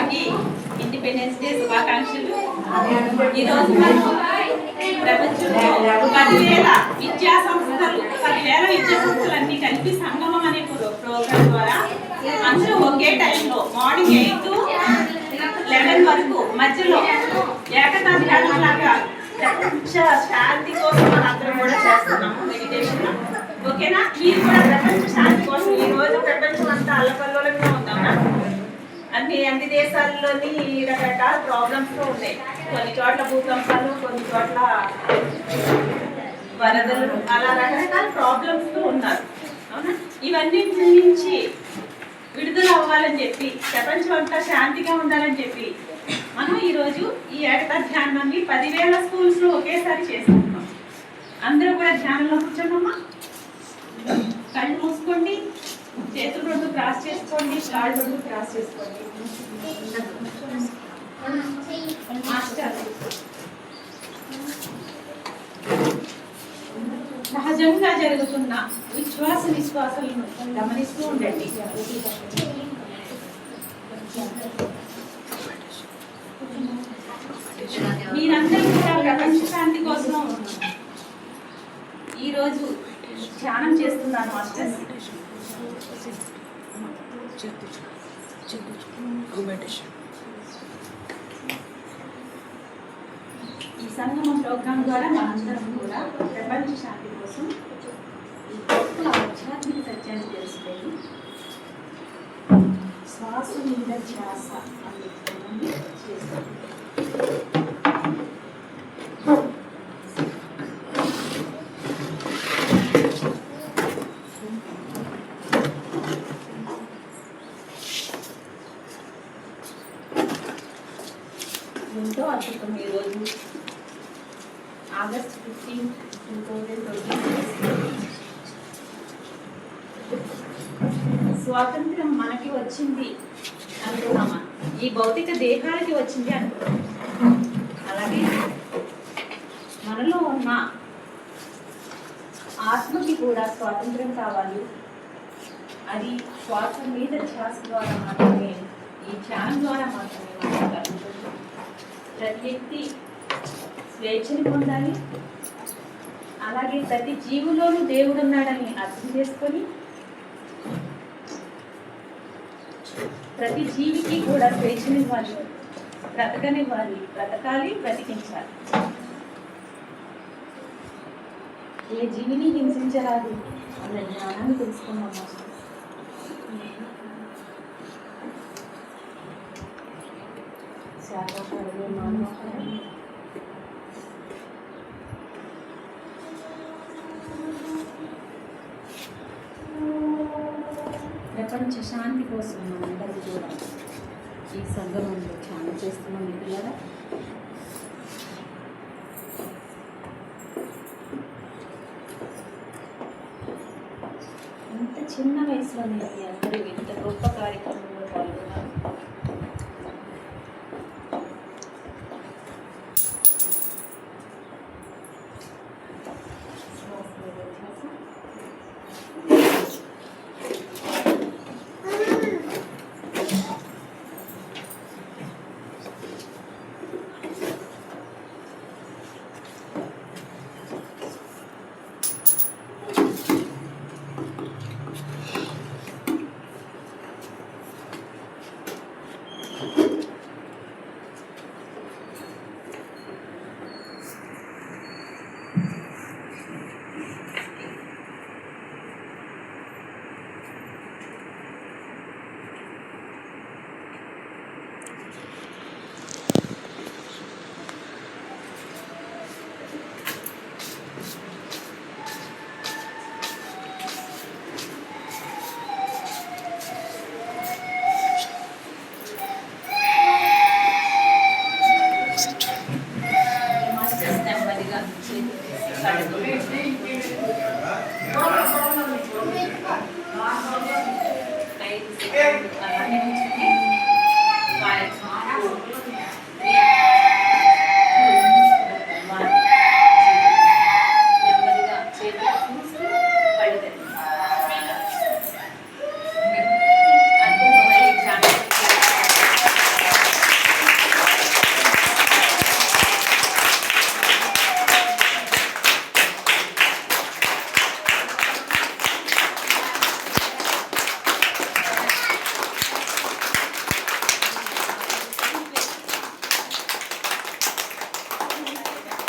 అందరికీ independence day శుభాకాంక్షలు. ఈరోజు మనకు ప్రపంచంలో 10,000 విద్యా సంస్థలు 10,000 విద్యా సంస్థలన్నీ కలిపి సంగమం అనే ప్రోగ్రాం ద్వారా అందరూ ఒకే టైంలో మార్నింగ్ 8 to 11 వరకు మధ్యలో ఏకతా ధ్యానం లాగా ప్రపంచ శాంతి కోసం మనందరం కూడా చేస్తున్నాము మెడిటేషన్. ఓకేనా? మీరు కూడా ప్రపంచ శాంతి కోసం ఈ రోజు ప్రపంచం అంతా అల్లకల్లోలంగా ఉందామా? అన్ని దేశాల్లోని రకరకాల ప్రాబ్లమ్స్ ఉన్నాయి. కొన్ని చోట్ల భూకంపాలు, కొన్ని చోట్ల వరదలు, అలా రకరకాల ప్రాబ్లమ్స్ ఉన్నారు. అవునా? ఇవన్నీ నుంచి విడుదల అవ్వాలని చెప్పి ప్రపంచం అంతా శాంతిగా ఉండాలని చెప్పి మనం ఈరోజు ఈ ఏకతా ధ్యానాన్ని 10,000 స్కూల్స్లో ఒకేసారి చేసుకుంటున్నాం. అందరూ కూడా ధ్యానంలో కూర్చోమ్మా. కళ్ళు మూసుకోండి, చేతులు రెండు క్రాస్ చేసుకోండి, కాళ్ళు రెండు క్రాస్ చేసుకోండి. మాస్టర్ సహజంగా జరుగుతున్న విశ్వాస నిశ్వాసాలను గమనిస్తూ ఉండండి. మీరందరూ కూడా ప్రపంచ శాంతి కోసం ఈరోజు ధ్యానం చేస్తున్నారు మాస్టర్స్. ఈ సంగమం ప్రోగ్రాం ద్వారా మనందరం కూడా ప్రపంచ శాంతి కోసం ఈ గొప్ప ఆధ్యాత్మిక సత్యాన్ని తెలుసుకొని శ్వాస మీద ధ్యాస అనేది చేస్తాం. ఎంతో అద్భుతం. ఈరోజు ఆగస్ట్ 15, 2020 స్వాతంత్రం మనకి వచ్చింది అనుకున్నామా? ఈ భౌతిక దేహాలకి వచ్చింది అనుకున్నాం. అలాగే మనలో ఉన్న ఆత్మకి కూడా స్వాతంత్రం కావాలి. అది శ్వాస మీద ధ్యాస ద్వారా మాత్రమే, ఈ ధ్యానం ద్వారా మాత్రమే మనం కలుగుతుంది. ప్రతి వ్యక్తి స్వేచ్ఛని పొందాలి. అలాగే ప్రతి జీవులోనూ దేవుడు ఉన్నాడని అర్థం చేసుకొని ప్రతి జీవికి కూడా స్వేచ్ఛనివ్వాలి, బ్రతకనివ్వాలి, బ్రతకాలి, బ్రతికించాలి. ఏ జీవిని హింసించరాదు అన్న జ్ఞానాన్ని తెలుసుకున్నాము. ప్రపంచ శాంతి కోసం మనందరూ కూడా ఈ సంగమంలో ధ్యానం చేస్తున్నాం. మిత్రులారా, ఇంత చిన్న వయసులోనే అందరూ ఇంత గొప్ప కార్యక్రమంలో పాల్గొన్నారు.